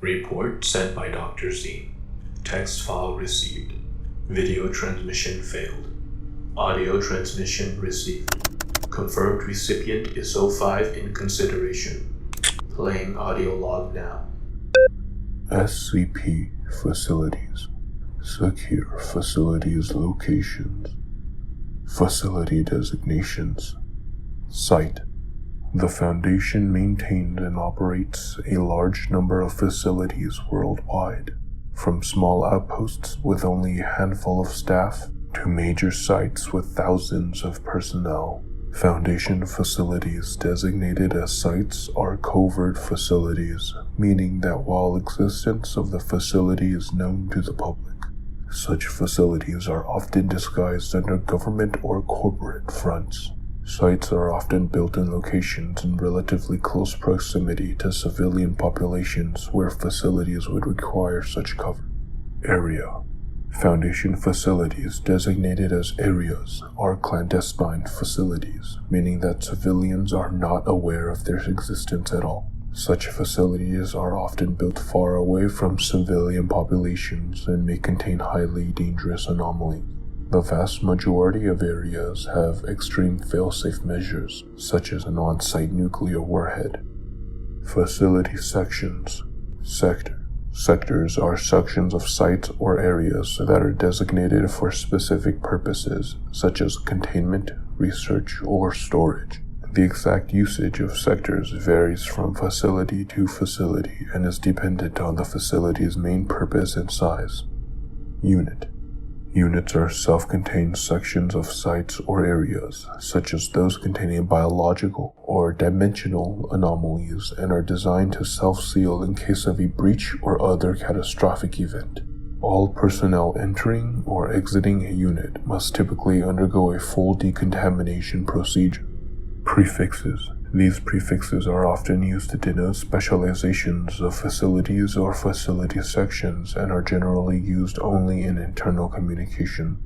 Report sent by Dr. Z. Text file received. Video transmission failed. Audio transmission received. Confirmed recipient is 05 in consideration. Playing audio log now. SCP Facilities. Secure Facilities locations. Facility designations. Site. The Foundation maintains and operates a large number of facilities worldwide, from small outposts with only a handful of staff to major sites with thousands of personnel. Foundation facilities designated as sites are covert facilities, meaning that while existence of the facility is known to the public, such facilities are often disguised under government or corporate fronts. Sites are often built in locations in relatively close proximity to civilian populations where facilities would require such cover. Area. Foundation facilities designated as areas are clandestine facilities, meaning that civilians are not aware of their existence at all. Such facilities are often built far away from civilian populations and may contain highly dangerous anomalies. The vast majority of areas have extreme fail-safe measures, such as an on-site nuclear warhead. Facility sections. Sectors are sections of sites or areas that are designated for specific purposes, such as containment, research, or storage. The exact usage of sectors varies from facility to facility and is dependent on the facility's main purpose and size. Unit. Units are self-contained sections of sites or areas, such as those containing biological or dimensional anomalies, and are designed to self-seal in case of a breach or other catastrophic event. All personnel entering or exiting a unit must typically undergo a full decontamination procedure. Prefixes. These prefixes are often used to denote specializations of facilities or facility sections and are generally used only in internal communication.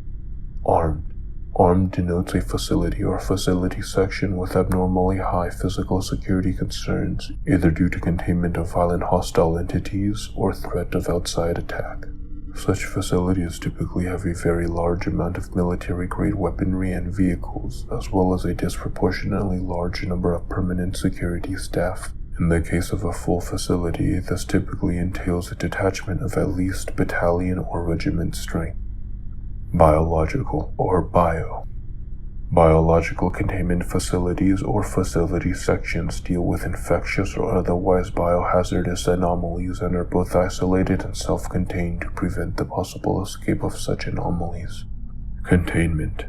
Armed. Armed denotes a facility or facility section with abnormally high physical security concerns, either due to containment of violent hostile entities or threat of outside attack. Such facilities typically have a very large amount of military-grade weaponry and vehicles, as well as a disproportionately large number of permanent security staff. In the case of a full facility, this typically entails a detachment of at least battalion or regiment strength. Biological, or bio. Biological containment facilities or facility sections deal with infectious or otherwise biohazardous anomalies and are both isolated and self-contained to prevent the possible escape of such anomalies. Containment.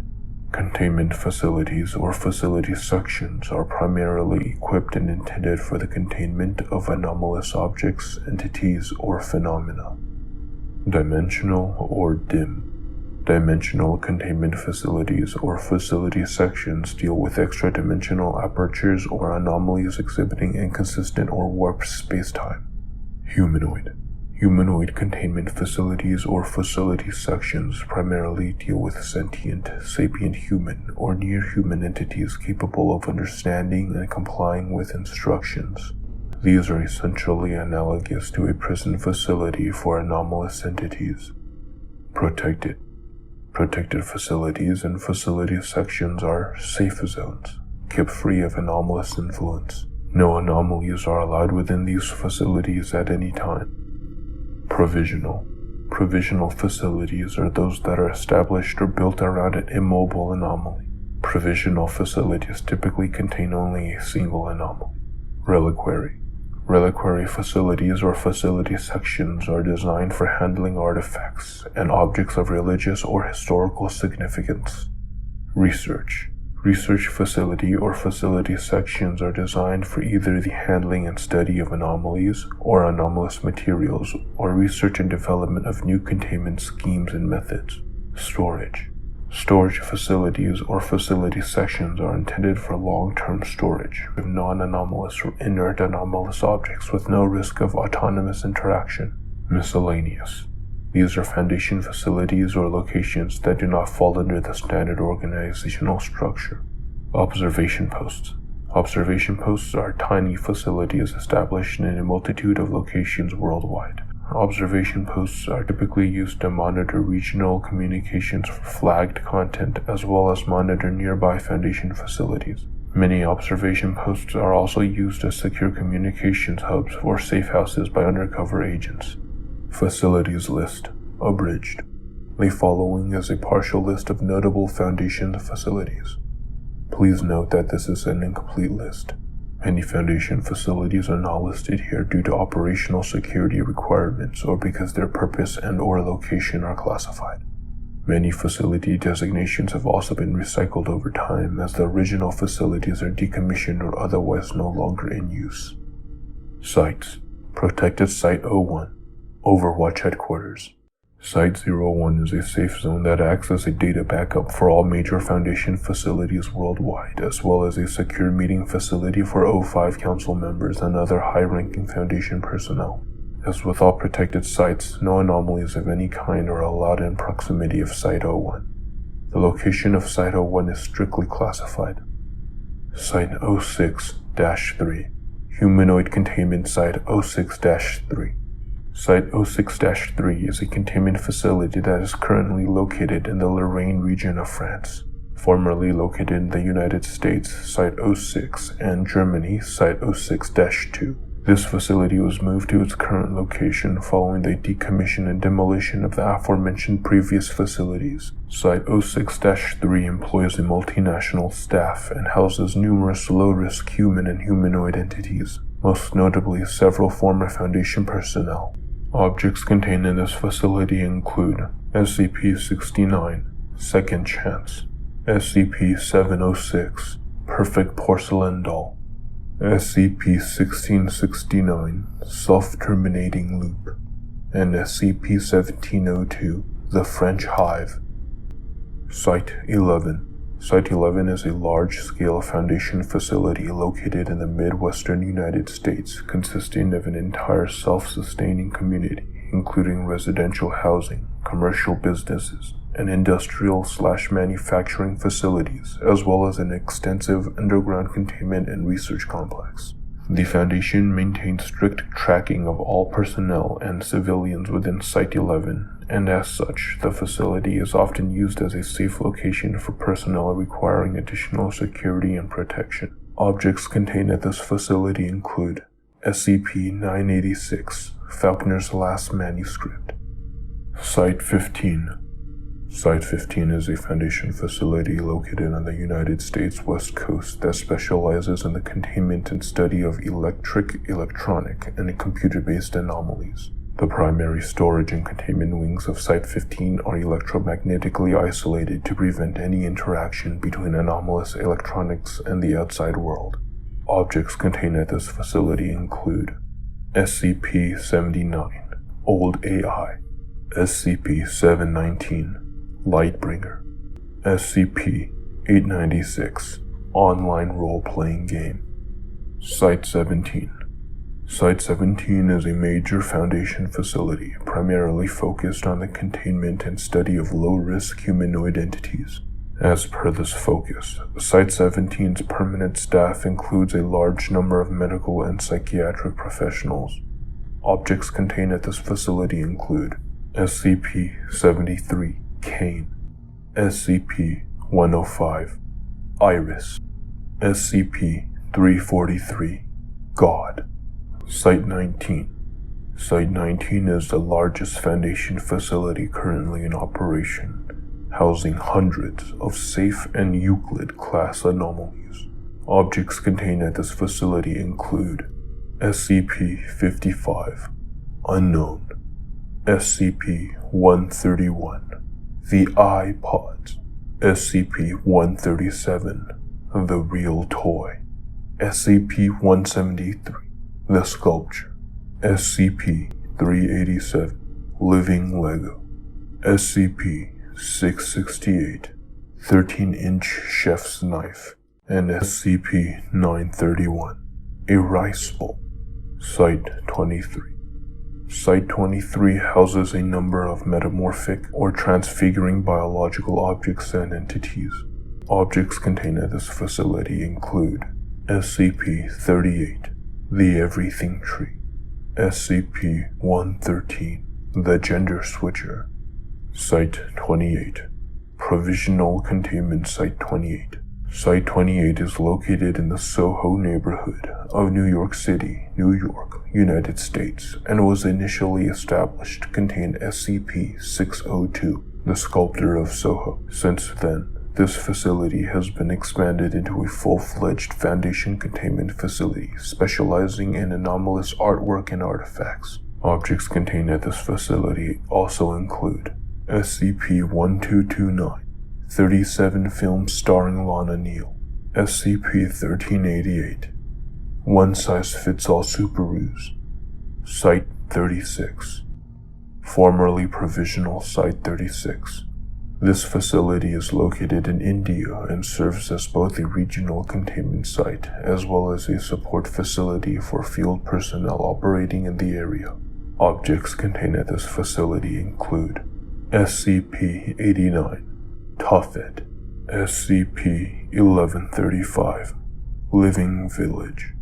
Containment facilities or facility sections are primarily equipped and intended for the containment of anomalous objects, entities, or phenomena. Dimensional or dim. Dimensional containment facilities or facility sections deal with extra-dimensional apertures or anomalies exhibiting inconsistent or warped spacetime. Humanoid. Humanoid containment facilities or facility sections primarily deal with sentient, sapient human, or near-human entities capable of understanding and complying with instructions. These are essentially analogous to a prison facility for anomalous entities. Protected. Protected facilities and facility sections are safe zones, kept free of anomalous influence. No anomalies are allowed within these facilities at any time. Provisional. Provisional facilities are those that are established or built around an immobile anomaly. Provisional facilities typically contain only a single anomaly. Reliquary. Reliquary facilities or facility sections are designed for handling artifacts and objects of religious or historical significance. Research. Research facility or facility sections are designed for either the handling and study of anomalies or anomalous materials, or research and development of new containment schemes and methods. Storage. Storage facilities or facility sections are intended for long-term storage of non-anomalous or inert anomalous objects with no risk of autonomous interaction. Miscellaneous. These are Foundation facilities or locations that do not fall under the standard organizational structure. Observation posts. Observation posts are tiny facilities established in a multitude of locations worldwide. Observation posts are typically used to monitor regional communications for flagged content as well as monitor nearby Foundation facilities. Many observation posts are also used as secure communications hubs or safe houses by undercover agents. Facilities list, abridged. The following is a partial list of notable Foundation facilities. Please note that this is an incomplete list. Many Foundation facilities are not listed here due to operational security requirements or because their purpose and/or location are classified. Many facility designations have also been recycled over time as the original facilities are decommissioned or otherwise no longer in use. Sites: Protected Site 01, Overwatch Headquarters. Site 01 is a safe zone that acts as a data backup for all major Foundation facilities worldwide, as well as a secure meeting facility for O5 Council members and other high-ranking Foundation personnel. As with all protected sites, no anomalies of any kind are allowed in proximity of Site 01. The location of Site 01 is strictly classified. Site 06-3, Humanoid Containment Site 06-3. Site 06-3 is a containment facility that is currently located in the Lorraine region of France, formerly located in the United States, Site 06, and Germany, Site 06-2. This facility was moved to its current location following the decommission and demolition of the aforementioned previous facilities. Site 06-3 employs a multinational staff and houses numerous low-risk human and humanoid entities, most notably several former Foundation personnel. Objects contained in this facility include SCP-69, Second Chance, SCP-706, Perfect Porcelain Doll, SCP-1669, Self-Terminating Loop, and SCP-1702, The French Hive. Site 11. Site 11 is a large-scale Foundation facility located in the Midwestern United States, consisting of an entire self-sustaining community, including residential housing, commercial businesses, and industrial/manufacturing facilities, as well as an extensive underground containment and research complex. The Foundation maintains strict tracking of all personnel and civilians within Site 11, and as such, the facility is often used as a safe location for personnel requiring additional security and protection. Objects contained at this facility include SCP-986, Falconer's Last Manuscript. Site 15. Site 15 is a Foundation facility located on the United States West Coast that specializes in the containment and study of electronic, and computer-based anomalies. The primary storage and containment wings of Site 15 are electromagnetically isolated to prevent any interaction between anomalous electronics and the outside world. Objects contained at this facility include SCP-79, Old AI, SCP-719, Lightbringer, SCP-896, Online Role-Playing Game. Site 17. Site 17 is a major Foundation facility primarily focused on the containment and study of low-risk humanoid entities. As per this focus, Site 17's permanent staff includes a large number of medical and psychiatric professionals. Objects contained at this facility include SCP-73, Kane, SCP-105, Iris, SCP-343, God. Site 19. Site 19 is the largest Foundation facility currently in operation, housing hundreds of safe and Euclid-class anomalies. Objects contained at this facility include SCP-55, Unknown, SCP-131, the iPods, SCP-137, the Real Toy, SCP-173, the Sculpture, SCP-387, Living Lego, SCP-668, 13-inch Chef's Knife, and SCP-931, a Rice Bowl. Site 23. Site 23 houses a number of metamorphic or transfiguring biological objects and entities. Objects contained at this facility include SCP-38, The Everything Tree. SCP-113, The Gender Switcher. Site-28, Provisional Containment Site-28. Site-28 is located in the Soho neighborhood of New York City, New York, United States, and was initially established to contain SCP-602, the Sculptor of Soho. Since then, this facility has been expanded into a full-fledged Foundation containment facility specializing in anomalous artwork and artifacts. Objects contained at this facility also include SCP-1229, 37 films starring Lana Neal, SCP-1388, One-Size-Fits-All Subarus, Site-36, formerly Provisional Site-36. This facility is located in India and serves as both a regional containment site as well as a support facility for field personnel operating in the area. Objects contained at this facility include SCP-89, Tophet, SCP-1135, Living Village.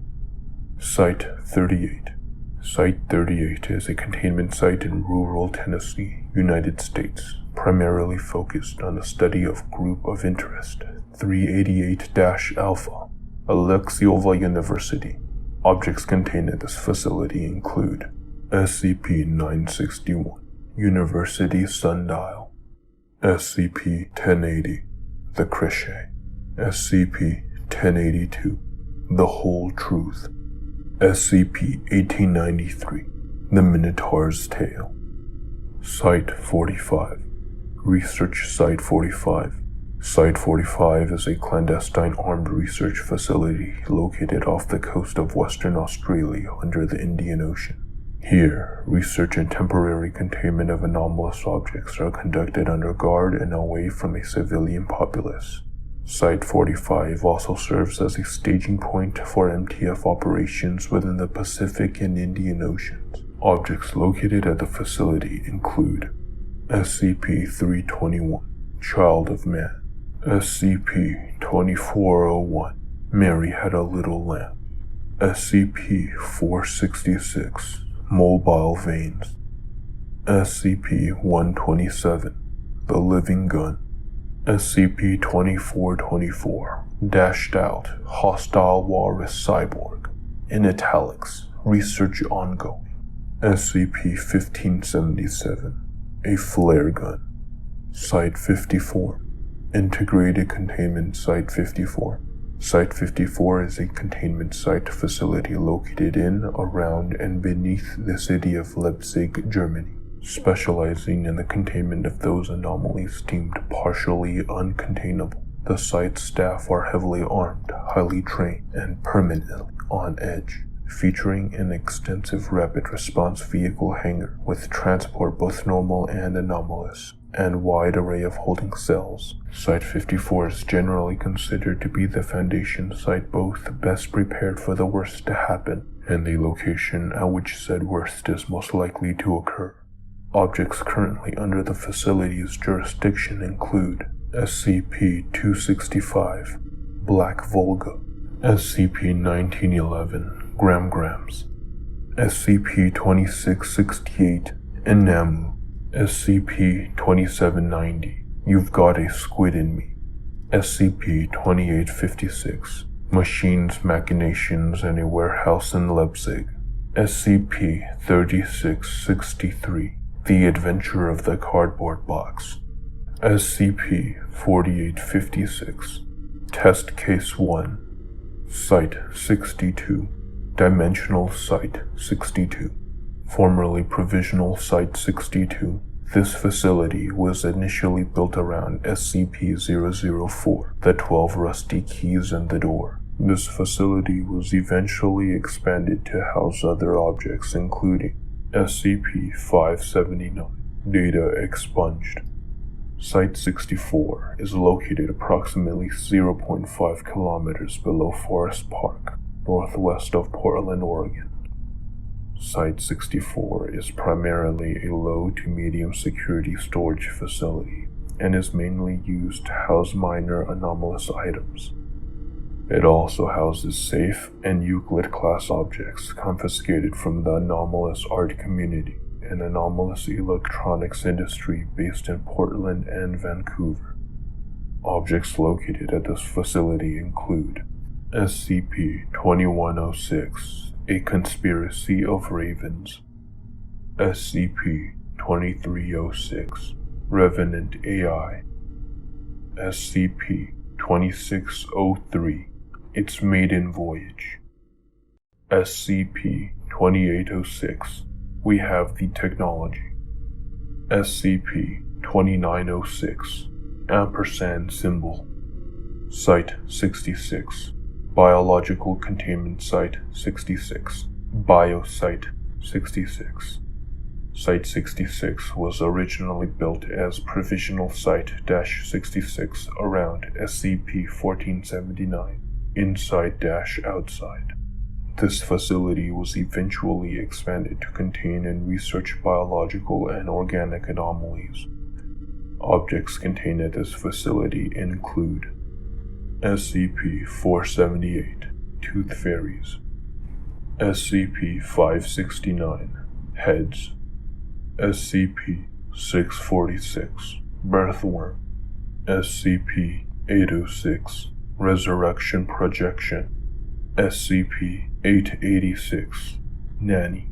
Site-38. Site-38 is a containment site in rural Tennessee, United States, primarily focused on the study of Group of Interest 388-Alpha, Alexiova University. Objects contained at this facility include SCP-961, University Sundial, SCP-1080, The Crichet, SCP-1082, The Whole Truth, SCP-1893, The Minotaur's Tale. Site-45, Research Site-45. Site-45 is a clandestine armed research facility located off the coast of Western Australia under the Indian Ocean. Here, research and temporary containment of anomalous objects are conducted under guard and away from a civilian populace. Site-45 also serves as a staging point for MTF operations within the Pacific and Indian Oceans. Objects located at the facility include SCP-321, Child of Man, SCP-2401, Mary Had a Little Lamb, SCP-466, Mobile Veins, SCP-127, The Living Gun, SCP-2424, Dashed Out, Hostile Walrus Cyborg, in italics, research ongoing, SCP-1577, a Flare Gun, Site-54, Integrated Containment Site-54. Site-54 is a containment site facility located in, around, and beneath the city of Leipzig, Germany, specializing in the containment of those anomalies deemed partially uncontainable. The site's staff are heavily armed, highly trained, and permanently on edge, featuring an extensive rapid response vehicle hangar with transport both normal and anomalous, and wide array of holding cells. Site-54 is generally considered to be the Foundation site both best prepared for the worst to happen, and the location at which said worst is most likely to occur. Objects currently under the facility's jurisdiction include SCP-265, Black Volga, SCP-1911, Grams, SCP-2668, Inamu, SCP-2790, You've Got a Squid in Me, SCP-2856, Machines, Machinations, and a Warehouse in Leipzig, SCP-3663, The Adventure of the Cardboard Box, SCP-4856, Test Case 1, Site-62, Dimensional Site-62, formerly Provisional Site-62. This facility was initially built around SCP-004, the 12 rusty keys in the door. This facility was eventually expanded to house other objects including SCP-579, Data Expunged. Site-64 is located approximately 0.5 kilometers below Forest Park, northwest of Portland, Oregon. Site-64 is primarily a low to medium security storage facility and is mainly used to house minor anomalous items. It also houses safe and Euclid-class objects confiscated from the anomalous art community and anomalous electronics industry based in Portland and Vancouver. Objects located at this facility include SCP-2106, A Conspiracy of Ravens, SCP-2306, Revenant AI, SCP-2603, Its Maiden Voyage, SCP-2806, We Have the Technology, SCP-2906, Ampersand Symbol, Site-66, Biological Containment Site-66, Biosite-66. Site-66 was originally built as Provisional Site-66 around SCP-1479, inside-outside. This facility was eventually expanded to contain and research biological and organic anomalies. Objects contained at this facility include SCP-478, Tooth Fairies, SCP-569, Heads, SCP-646, Birthworm, SCP-806, Resurrection Projection, SCP-886, Nanny.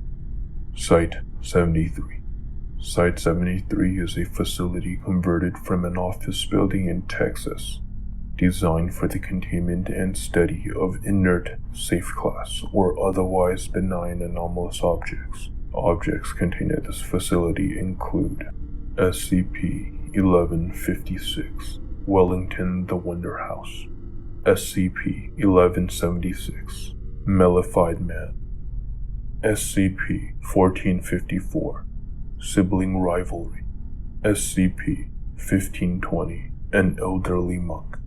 Site-73. Site-73 is a facility converted from an office building in Texas, designed for the containment and study of inert, safe-class, or otherwise benign anomalous objects. Objects contained at this facility include SCP-1156, Wellington the Wonder House, SCP-1176, Mellified Man, SCP-1454, Sibling Rivalry, SCP-1520, An Elderly Monk.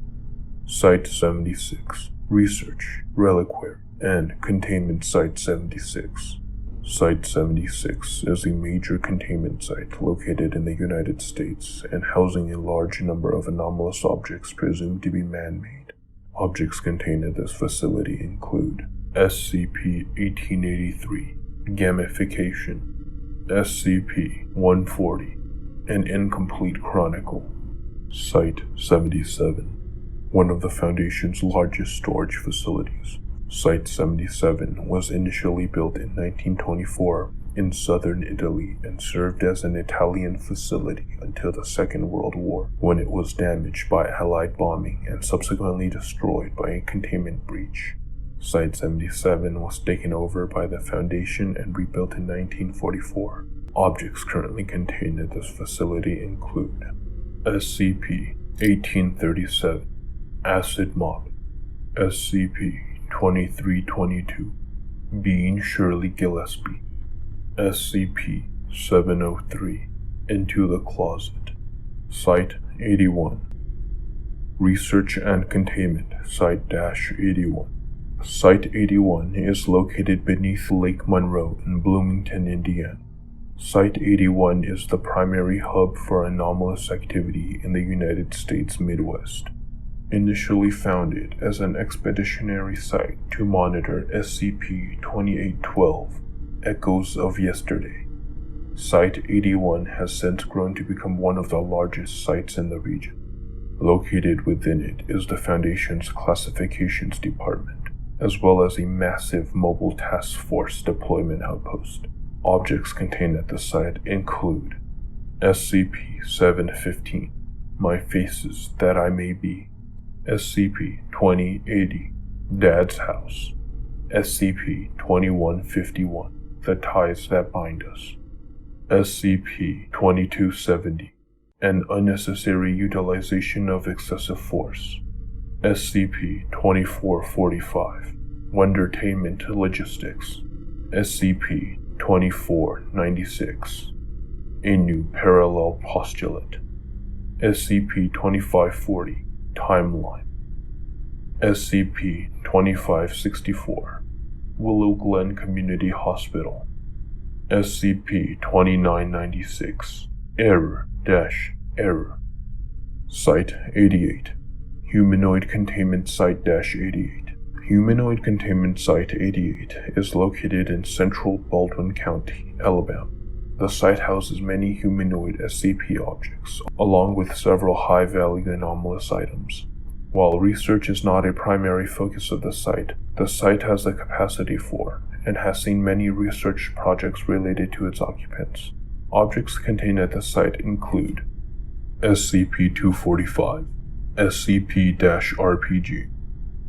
Site-76, Research, Reliquary, and Containment Site-76. Site-76 is a major containment site located in the United States and housing a large number of anomalous objects presumed to be man-made. Objects contained at this facility include SCP-1883, Gamification, SCP-140, An Incomplete Chronicle. Site-77, one of the Foundation's largest storage facilities. Site-77 was initially built in 1924 in southern Italy and served as an Italian facility until the Second World War, when it was damaged by Allied bombing and subsequently destroyed by a containment breach. Site-77 was taken over by the Foundation and rebuilt in 1944. Objects currently contained at this facility include SCP-1837, Acid Mob, SCP-2322, Being Shirley Gillespie, SCP-703, Into the Closet. Site-81, Research and Containment Site-81. Site-81 is located beneath Lake Monroe in Bloomington, Indiana. Site-81 is the primary hub for anomalous activity in the United States Midwest. Initially founded as an expeditionary site to monitor SCP-2812, Echoes of Yesterday, Site-81 has since grown to become one of the largest sites in the region. Located within it is the Foundation's Classifications Department, as well as a massive mobile task force deployment outpost. Objects contained at the site include SCP-715, My Faces That I May Be, SCP-2080, Dad's House, SCP-2151, The Ties That Bind Us, SCP-2270, An Unnecessary Utilization of Excessive Force, SCP-2445, Wondertainment Logistics, SCP-2496, A New Parallel Postulate, SCP-2540, Timeline, SCP-2564, Willow Glen Community Hospital, SCP-2996, Error-Error, Site-88, Humanoid Containment Site-88. Humanoid Containment Site-88 is located in central Baldwin County, Alabama. The site houses many humanoid SCP objects, along with several high-value anomalous items. While research is not a primary focus of the site has the capacity for, and has seen many research projects related to its occupants. Objects contained at the site include SCP-245, SCP-RPG,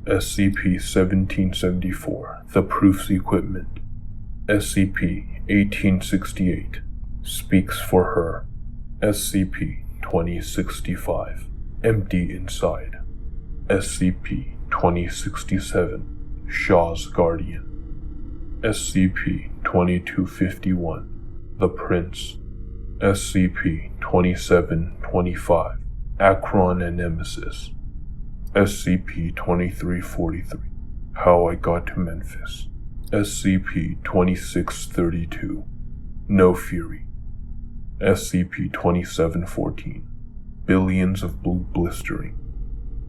SCP-1774, The Proof's Equipment, SCP-1868, Speaks for Her, SCP-2065, Empty Inside, SCP-2067, Shaw's Guardian, SCP-2251, The Prince, SCP-2725, Akron and Nemesis, SCP-2343, How I Got to Memphis, SCP-2632, No Fury, SCP-2714, Billions of Blue Blistering,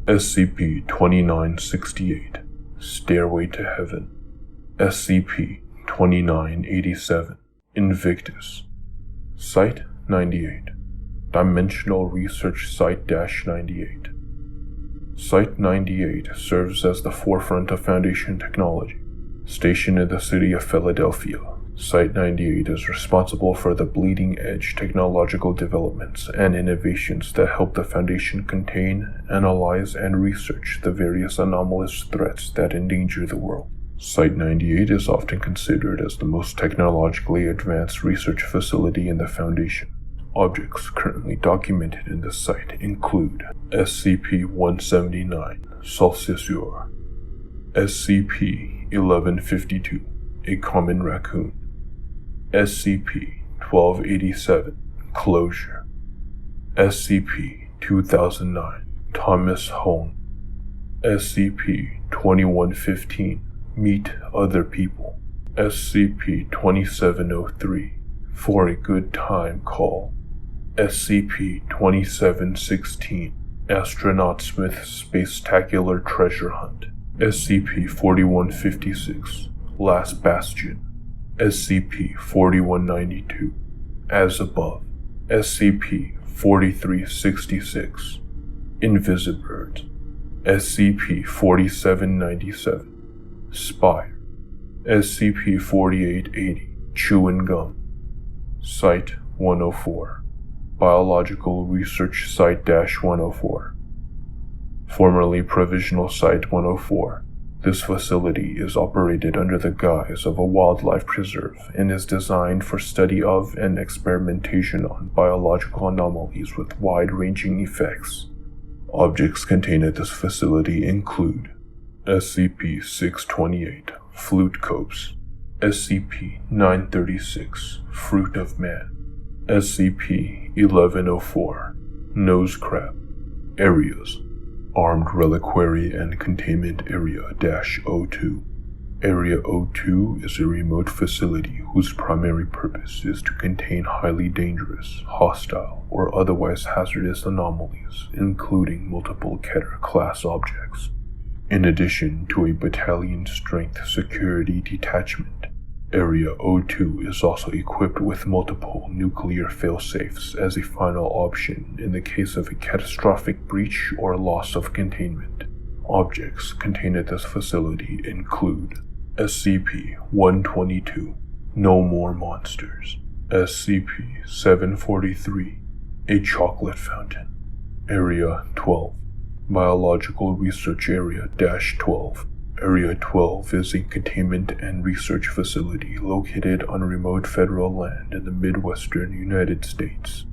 SCP-2968, Stairway to Heaven, SCP-2987, Invictus, Site-98, Dimensional Research Site-98. Site-98 serves as the forefront of Foundation technology. Stationed in the city of Philadelphia, Site-98 is responsible for the bleeding-edge technological developments and innovations that help the Foundation contain, analyze, and research the various anomalous threats that endanger the world. Site-98 is often considered as the most technologically advanced research facility in the Foundation. Objects currently documented in the site include SCP-179, Saussure, SCP-1152, a common raccoon, SCP-1287, Closure, SCP-2009, Thomas Hone, SCP-2115, Meet Other People, SCP-2703, For a Good Time Call, SCP-2716, Astronaut Smith's Spacetacular Treasure Hunt, SCP-4156, Last Bastion, SCP-4192, As Above, SCP-4366, Invisibird, SCP-4797, Spire, SCP-4880, Chewing Gum, Site-104, Biological Research Site-104, formerly Provisional Site-104. This facility is operated under the guise of a wildlife preserve and is designed for study of and experimentation on biological anomalies with wide-ranging effects. Objects contained at this facility include SCP-628, Flute Copse, SCP-936, Fruit of Man, SCP-1104, Nose Crab. Areas: Armed Reliquary and Containment Area-02. Area 02 is a remote facility whose primary purpose is to contain highly dangerous, hostile, or otherwise hazardous anomalies, including multiple Keter-class objects. In addition to a battalion-strength security detachment, Area 02 is also equipped with multiple nuclear failsafes as a final option in the case of a catastrophic breach or loss of containment. Objects contained at this facility include SCP-122, No More Monsters, SCP-743, a Chocolate Fountain, Area 12, Biological Research Area-12. Area 12 is a containment and research facility located on remote federal land in the Midwestern United States.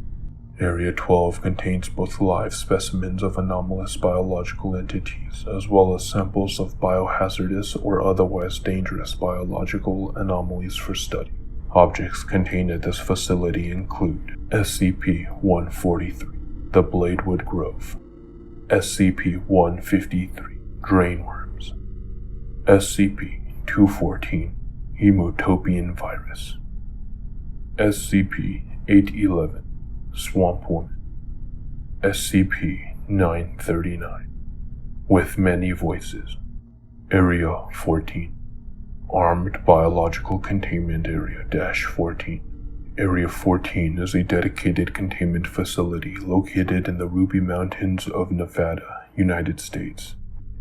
Area 12 contains both live specimens of anomalous biological entities as well as samples of biohazardous or otherwise dangerous biological anomalies for study. Objects contained at this facility include SCP-143, the Bladewood Grove, SCP-153, Drainworms, SCP-214, Hemotopian Virus, SCP-811, Swamp Woman, SCP-939, with many voices. Area 14. Armed Biological Containment Area -14. Area 14 is a dedicated containment facility located in the Ruby Mountains of Nevada, United States.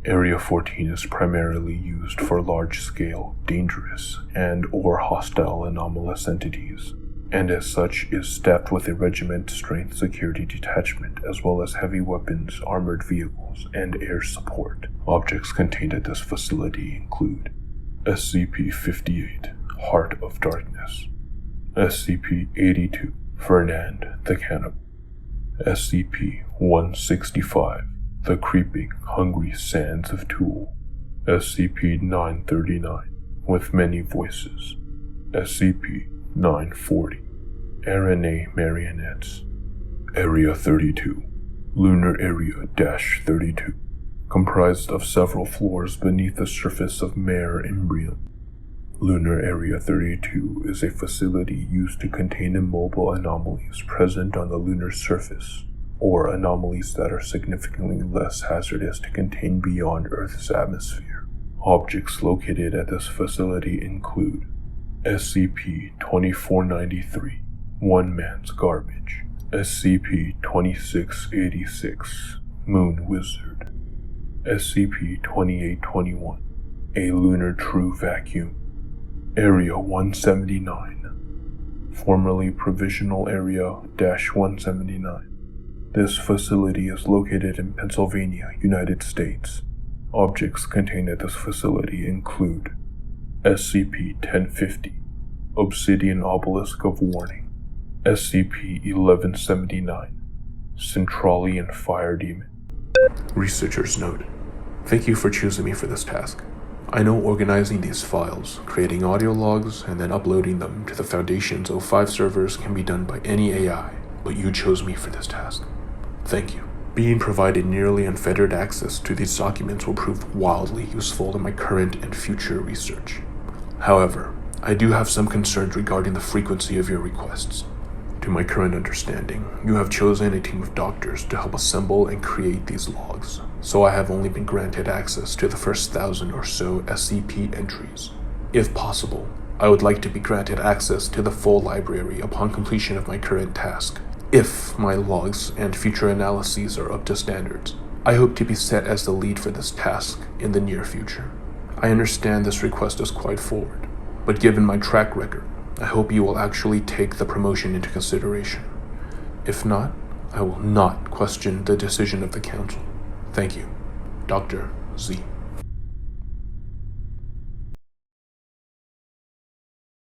Area 14 is primarily used for large-scale, dangerous, and/or hostile anomalous entities, and as such is staffed with a regiment-strength security detachment as well as heavy weapons, armored vehicles, and air support. Objects contained at this facility include SCP-58, Heart of Darkness, SCP-82, Fernand the Cannibal, SCP-165, The Creeping, Hungry Sands of Tool, SCP-939, with many voices, SCP-940, RNA Marionettes, Area 32, Lunar Area -32, comprised of several floors beneath the surface of Mare Imbrium. Lunar Area 32 is a facility used to contain immobile anomalies present on the lunar surface, or anomalies that are significantly less hazardous to contain beyond Earth's atmosphere. Objects located at this facility include SCP-2493, One Man's Garbage, SCP-2686, Moon Wizard, SCP-2821, a Lunar True Vacuum, Area 179, formerly Provisional Area -179. This facility is located in Pennsylvania, United States. Objects contained at this facility include SCP-1050, Obsidian Obelisk of Warning, SCP-1179, Centralian Fire Demon. Researcher's note. Thank you for choosing me for this task. I know organizing these files, creating audio logs, and then uploading them to the Foundation's O5 servers can be done by any AI, but you chose me for this task. Thank you. Being provided nearly unfettered access to these documents will prove wildly useful in my current and future research. However, I do have some concerns regarding the frequency of your requests. To my current understanding, you have chosen a team of doctors to help assemble and create these logs, so I have only been granted access to the first 1,000 or so SCP entries. If possible, I would like to be granted access to the full library upon completion of my current task, if my logs and future analyses are up to standards. I hope to be set as the lead for this task in the near future. I understand this request is quite forward, but given my track record, I hope you will actually take the promotion into consideration. If not, I will not question the decision of the Council. Thank you. Dr. Z.